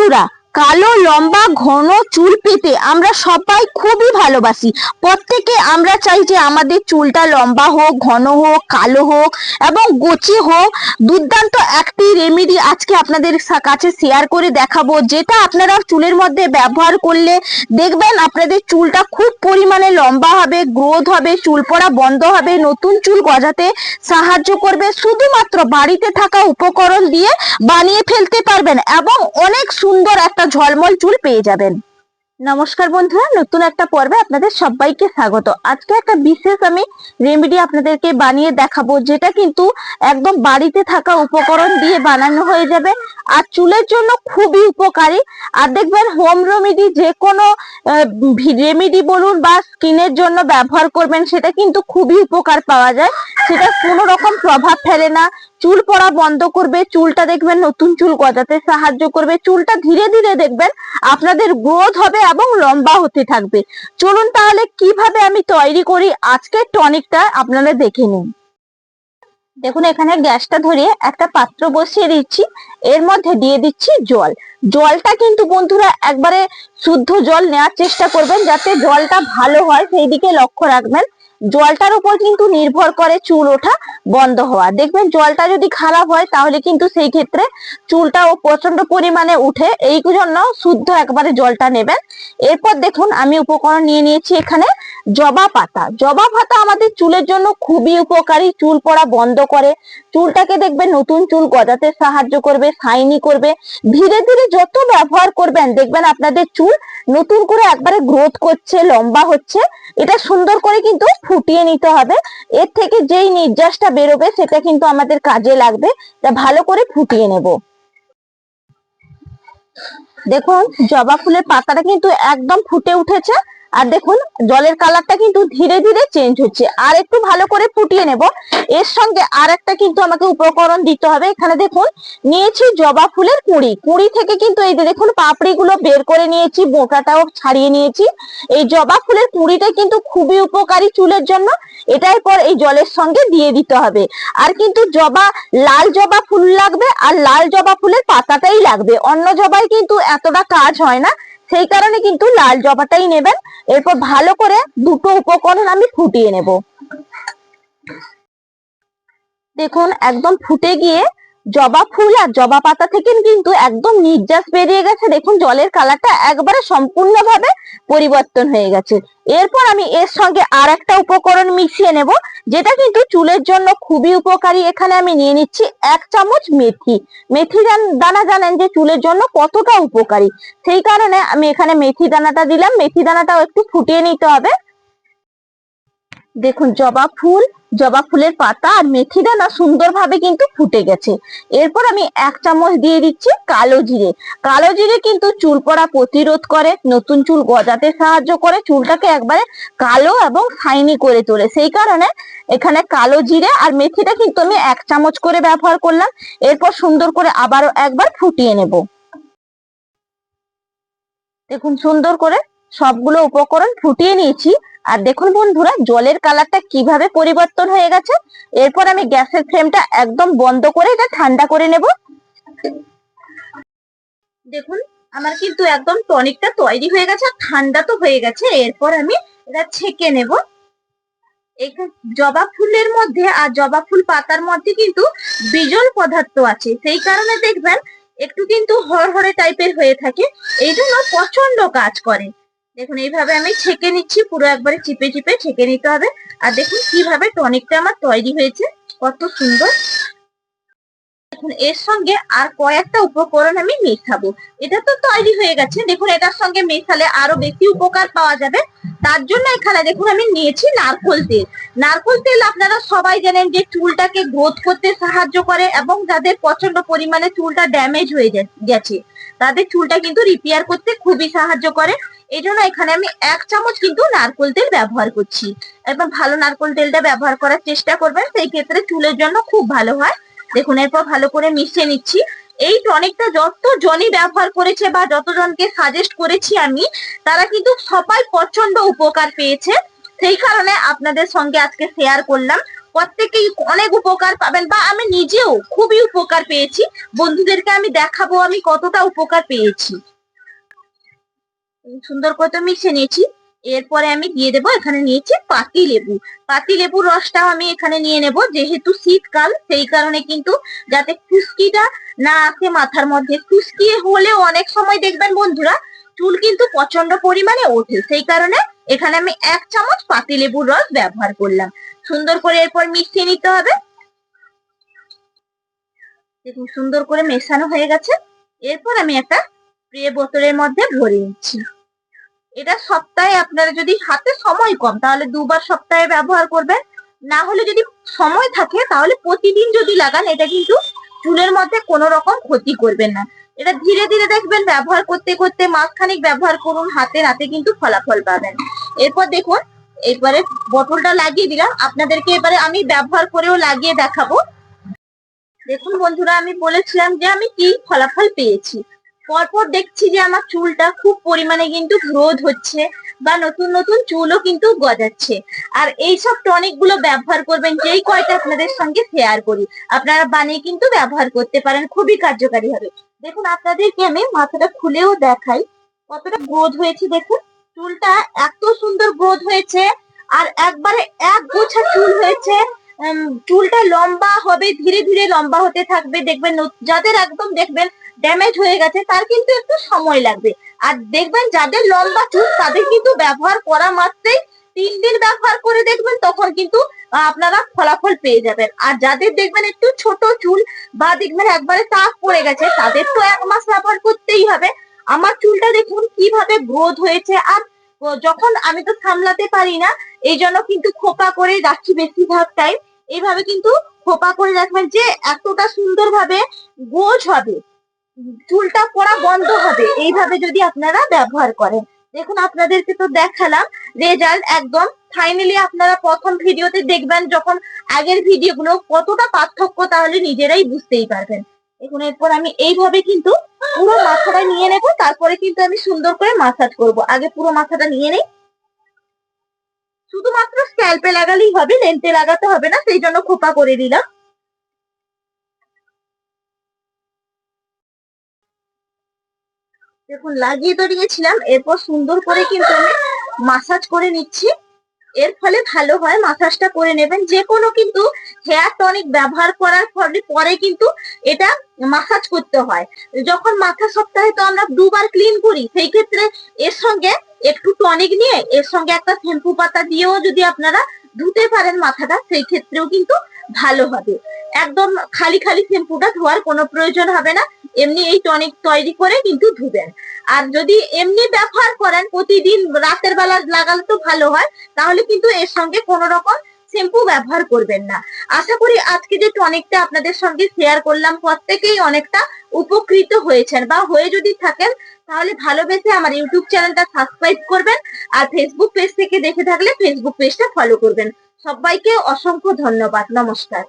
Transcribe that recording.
বন্ধুরা, কালো লম্বা ঘন চুল পেতে আমরা সবাই খুবই ভালোবাসি। প্রত্যেকে আমরা চাই যে আমাদের চুলটা লম্বা হোক, ঘন হোক, কালো হোক এবং গোছি হোক। দুর্দান্ত একটি রেমেডি আজকে আপনাদের কাছে শেয়ার করে দেখাবো, যেটা আপনারা চুলের মধ্যে ব্যবহার করলে দেখবেন আপনাদের চুলটা খুব পরিমাণে লম্বা হবে, গ্রোথ হবে, চুল পড়া বন্ধ হবে, নতুন চুল গজাতে সাহায্য করবে। শুধুমাত্র বাড়িতে থাকা উপকরণ দিয়ে বানিয়ে ফেলতে পারবেন এবং অনেক সুন্দর একটা ঝলমল চুল পেয়ে যাবেন। নমস্কার বন্ধুরা, নতুন একটা পর্বে আপনাদের সবাইকে স্বাগত। আজকে একটা বিশেষ আমি রেমেডি আপনাদেরকে বানিয়ে দেখাবো, যেটা কিন্তু একদম বাড়িতে থাকা উপকরণ দিয়ে বানানো হয়ে যাবে আর চুলের জন্য খুবই উপকারী। আর দেখবেন হোম রেমেডি যে কোনো রেমেডি বলুন বা স্কিনের জন্য ব্যবহার করবেন, সেটা কিন্তু খুবই উপকার পাওয়া যায়। সেটা কোনো রকম প্রভাব ফেলে না, চুল পড়া বন্ধ করবে, চুলটা দেখবেন নতুন চুল গজাতে সাহায্য করবে, চুলটা ধীরে ধীরে দেখবেন আপনাদের গ্রোথ হবে এবং লম্বা হতে থাকবে। চলুন তাহলে কিভাবে আমি তৈরি করি আজকের টনিকটা আপনারা দেখে নিন। দেখুন, এখানে গ্যাসটা ধরিয়ে একটা পাত্র বসিয়ে দিচ্ছি, এর মধ্যে দিয়ে দিচ্ছি জল। জলটা কিন্তু বন্ধুরা একবারে শুদ্ধ জল নেওয়ার চেষ্টা করবেন, যাতে জলটা ভালো হয় সেই দিকে লক্ষ্য রাখবেন। জলটার উপর কিন্তু নির্ভর করে চুল ওঠা বন্ধ হওয়া। দেখবেন জলটা যদি খারাপ হয় তাহলে কিন্তু সেই ক্ষেত্রে চুলটাও প্রচন্ড পরিমাণে উঠে, এই জন্য শুদ্ধ একবারে জলটা নেবেন। এরপর দেখুন আমি উপকরণ নিয়ে নিয়েছি এখানে জবা পাতা। জবা পাতা আমাদের চুলের জন্য খুবই উপকারী, চুল পড়া বন্ধ করে, চুলটাকে দেখবেন নতুন চুল গজাতে সাহায্য করবে, শাইনি করবে। ধীরে ধীরে যত ব্যবহার করবেন দেখবেন আপনাদের চুল নতুন করে একবারে গ্রোথ করছে, লম্বা হচ্ছে। এটা সুন্দর করে কিন্তু ফুটিয়ে নিতে হবে, এর থেকে যেই নির্যাসটা বেরোবে সেটা কিন্তু আমাদের কাজে লাগবে। তা ভালো করে ফুটিয়ে নেব। দেখুন জবা ফুলের পাতাটা কিন্তু একদম ফুটে উঠেছে, আর দেখুন জলের কালারটা কিন্তু ধীরে ধীরে চেঞ্জ হচ্ছে। আর একটু ভালো করে ফুটিয়ে নেব। এর সঙ্গে আর একটা কিন্তু আমাকে উপকরণ দিতে হবে। এখানে দেখুন নিয়েছি জবা ফুলের কুঁড়ি। কুঁড়ি থেকে কিন্তু এই যে দেখুন পাপড়িগুলো বের করে নিয়েছি, বোটাটাও ছাড়িয়ে নিয়েছি। এই জবা ফুলের কুঁড়িটা কিন্তু খুবই উপকারী চুলের জন্য। এটাই পর এই জলের সঙ্গে দিয়ে দিতে হবে। আর কিন্তু লাল জবা ফুল লাগবে, আর লাল জবা ফুলের পাতাটাই লাগবে, অন্য জবাই কিন্তু এতটা কাজ হয় না, সেই কারণে কিন্তু লাল জবাটাই নেবেন। এরপর ভালো করে দুটো উপকরণ আমি ফুটিয়ে নেব। দেখুন একদম ফুটে গিয়ে জবা ফুল আর জবা পাতা থেকে কিন্তু একদম নির্যাস বেরিয়ে গেছে। দেখুন জলের কালারটা একবারে সম্পূর্ণভাবে পরিবর্তন হয়ে গেছে। এরপর আমি এর সঙ্গে আর একটা উপকরণ মিশিয়ে নেব, যেটা কিন্তু চুলের জন্য খুবই উপকারী। এখানে আমি নিয়ে নিচ্ছি 1 চামচ মেথি। মেথি দানা জানেন যে চুলের জন্য কতটা উপকারী, সেই কারণে আমি এখানে মেথি দানাটা দিলাম। মেথি দানাটাও একটু ফুটিয়ে নিতে হবে। দেখুন জবা ফুলের পাতা আর মেথি দানা সুন্দরভাবে কিন্তু ফুটে গেছে। এরপর আমি 1 চামচ দিয়ে দিচ্ছি কালো জিরে। কালো জিরে কিন্তু চুল পড়া প্রতিরোধ করে, নতুন চুল গজাতে সাহায্য করে, চুলটাকে একবারে কালো এবং শাইনি করে তোলে। সেই কারণে এখানে কালো জিরে আর মেথিটা কিন্তু আমি 1 চামচ করে ব্যবহার করলাম। এরপর সুন্দর করে আবারও একবার ফুটিয়ে নেব। দেখুন সুন্দর করে সবগুলো উপকরণ ফুটিয়ে নিয়েছি। আর দেখুন বন্ধুরা জলের কালারটা কিভাবে পরিবর্তন হয়ে গেছে। এরপর আমি গ্যাসের ফ্লেমটা একদম বন্ধ করে এটা ঠান্ডা করে নেব। দেখুন আমার কিন্তু একদম টনিকটা তৈরি হয়ে গেছে, ঠান্ডা তো হয়ে গেছে। এরপর আমি এটা ছেঁকে নেব। জবা ফুলের মধ্যে আর জবা ফুল পাতার মধ্যে কিন্তু বিজল পদার্থ আছে, সেই কারণে দেখবেন একটু কিন্তু হরহরে টাইপের হয়ে থাকে, এই জন্য প্রচন্ড কাজ করে। দেখুন এইভাবে আমি ছেঁকে নিচ্ছি, পুরো একবারে চিপে চিপে ছেঁকে নিতে হবে। আর দেখুন কিভাবে টনিকটা আমার তৈরি হয়েছে, কত সুন্দর। দেখুন এর সঙ্গে আর কয়েকটা উপকরণ আমি মেশাবো। এটা তো তৈরি হয়ে গেছে, দেখুন এটার সঙ্গে মেশালে আরো বেশি উপকার পাওয়া যাবে। তার জন্য এখানে দেখুন আমি নিয়েছি নারকোল তেল। নারকোল তেল আপনারা সবাই জানেন যে চুলটাকে গ্রোথ করতে সাহায্য করে, এবং যাদের প্রচন্ড পরিমাণে চুলটা ড্যামেজ হয়ে গেছে তাদের চুলটা কিন্তু রিপেয়ার করতে খুবই সাহায্য করে। এই জন্য এখানে আমি 1 চামচ কিন্তু নারকোল তেল ব্যবহার করছি। একদম ভালো নারকোল তেলটা ব্যবহার করার চেষ্টা করবেন, সেই ক্ষেত্রে চুলের জন্য খুব ভালো হয়। দেখুন এরপর ভালো করে মিশিয়ে নিচ্ছি। এই টনিকটা যতজনই ব্যবহার করেছে বা যতজনকে সাজেস্ট করেছি আমি, তারা কিন্তু সবাই প্রচন্ড উপকার পেয়েছে। সেই কারণে আপনাদের সঙ্গে আজকে শেয়ার করলাম। প্রত্যেকেই অনেক উপকার পাবেন, বা আমি নিজেও খুবই উপকার পেয়েছি। বন্ধুদেরকে আমি দেখাবো আমি কতটা উপকার পেয়েছি। সুন্দর করে তো মিশিয়ে নিয়েছি। এরপরে আমি দিয়ে দেবো, এখানে নিয়েছি পাতি লেবু। পাতি লেবুর রসটাও আমি এখানে নিয়ে নেব, যেহেতু শীতকাল সেই কারণে কিন্তু যাতে খুশকিটা না আসে মাথার মধ্যে। খুশকি হলেও অনেক সময় দেখবেন বন্ধুরা চুল কিন্তু প্রচন্ড পরিমাণে ওঠে, সেই কারণে এখানে আমি 1 চামচ পাতি লেবুর রস ব্যবহার করলাম। সুন্দর করে এরপর মিশিয়ে নিতে হবে। দেখুন সুন্দর করে মেশানো হয়ে গেছে। এরপর আমি একটা স্প্রে বোতলের মধ্যে ভরে নিচ্ছি। এটা সপ্তাহে আপনারা যদি হাতে সময় কম তাহলে 2 বার সপ্তাহে ব্যবহার করবেন, না হলে যদি সময় থাকে তাহলে প্রতিদিন যদি লাগান এটা কিন্তু চুলের মধ্যে কোনো রকম ক্ষতি করবেন না। এটা ধীরে ধীরে দেখবেন ব্যবহার করতে করতে মাসখানেক ব্যবহার করুন, হাতে হাতে কিন্তু ফলাফল পাবেন। এরপর দেখুন এবারে বোতলটা লাগিয়ে দিলাম, আপনাদেরকে এবারে আমি ব্যবহার করেও লাগিয়ে দেখাবো। দেখুন বন্ধুরা আমি বলেছিলাম যে আমি কি ফলাফল পেয়েছি। পরপর দেখছি যে আমার চুলটা খুব পরিমাণে কিন্তু গ্রোথ হচ্ছে, বা নতুন নতুন চুলও কিন্তু গজাচ্ছে। আর এইসব টনিক গুলো ব্যবহার করবেন, যেই কয়টা আপনাদের সঙ্গে শেয়ার করি আপনারা বানিয়ে কিন্তু ব্যবহার করতে পারেন, খুবই কার্যকারী হবে। দেখুন আপনাদেরকে আমি মাথাটা খুলেও দেখাই কতটা গ্রোথ হয়েছে। দেখুন চুলটা এত সুন্দর গ্রোথ হয়েছে, আর একবারে এক গোছা চুল হয়েছে। চুলটা লম্বা হবে, ধীরে ধীরে লম্বা হতে থাকবে। দেখবেন যাদের একদম দেখবেন ড্যামেজ হয়ে গেছে তার কিন্তু একটু সময় লাগবে। আর দেখবেন যাদের লম্বা চুল তাদের কিন্তু ব্যবহার করা মাত্রই 3 দিন ব্যবহার করে দেখবেন, তখন কিন্তু আপনারা ফলাফল পেয়ে যাবেন। আর যাদের দেখবেন একটু ছোট চুল বা দেখবেন একবারে টাক পড়ে গেছে তাদের তো 1 মাস ব্যবহার করতেই হবে। আমার চুলটা দেখুন কিভাবে গ্রোথ হয়েছে। আর যখন আমি তো সামলাতে পারি না, এই জন্য কিন্তু খোপা করে রাখি বেশিরভাগ টাইম। এইভাবে কিন্তু খোপা করে রাখবেন যে এতটা সুন্দর ভাবে গোজ হবে, চুলটা পড়া বন্ধ হবে এইভাবে যদি আপনারা ব্যবহার করেন। দেখুন আপনাদেরকে তো দেখালাম রেজাল্ট একদম ফাইনালি। আপনারা প্রথম ভিডিওতে দেখবেন যখন আগের ভিডিওগুলো কতটা পার্থক্য তাহলে নিজেরাই বুঝতেই পারবেন। দেখুন এরপর আমি এইভাবে কিন্তু পুরো মাথাটা নিয়ে নেব, তারপরে কিন্তু আমি সুন্দর করে মাসাজ করব। আগে পুরো মাথাটা নিয়ে নেই। শুধুমাত্র স্ক্যাল্পে লাগালেই হবে, লেন্থে লাগাতে হবে না, সেই জন্য খোপা করে দিলাম। দেখুন লাগিয়ে তো নিয়েছিলাম, এরপর সুন্দর করে কিন্তু আমি মাসাজ করে নিচ্ছি। এর ফলে ভালো হয়, মাসাজটা করে নেবেন। যে কোনো কিন্তু হেয়ার টনিক ব্যবহার করার ফলে পরে কিন্তু এটা মাসাজ করতে হয়। যখন মাথা সপ্তাহে তো আমরা 2 বার ক্লিন করি, সেই ক্ষেত্রে এর সঙ্গে একটু টনিক নিয়ে এর সঙ্গে একটা শ্যাম্পু পাতা দিয়েও যদি আপনারা ধুতে পারেন মাথাটা, সেই ক্ষেত্রেও কিন্তু ভালো হবে। একদম খালি খালি শ্যাম্পুটা ধোয়ার কোনো প্রয়োজন হবে না, এমনি এই টনিক তৈরি করে কিন্তু ধুবেন। আর যদি এমনি ব্যবহার করেন প্রতিদিন রাতের বেলা লাগালে তো ভালো হয়, তাহলে কিন্তু এর সঙ্গে কোনো রকম শ্যাম্পু ব্যবহার করবেন না। আশা করি আজকে যে টনিকটা আপনাদের সঙ্গে শেয়ার করলাম প্রত্যেকেই অনেকটা উপকৃত হয়েছেন, বা হয়ে যদি থাকেন তাহলে ভালোবেসে আমার ইউটিউব চ্যানেলটা সাবস্ক্রাইব করবেন। আর ফেসবুক পেজ থেকে দেখে থাকলে ফেসবুক পেজটা ফলো করবেন। সবাইকে অসংখ্য ধন্যবাদ, নমস্কার।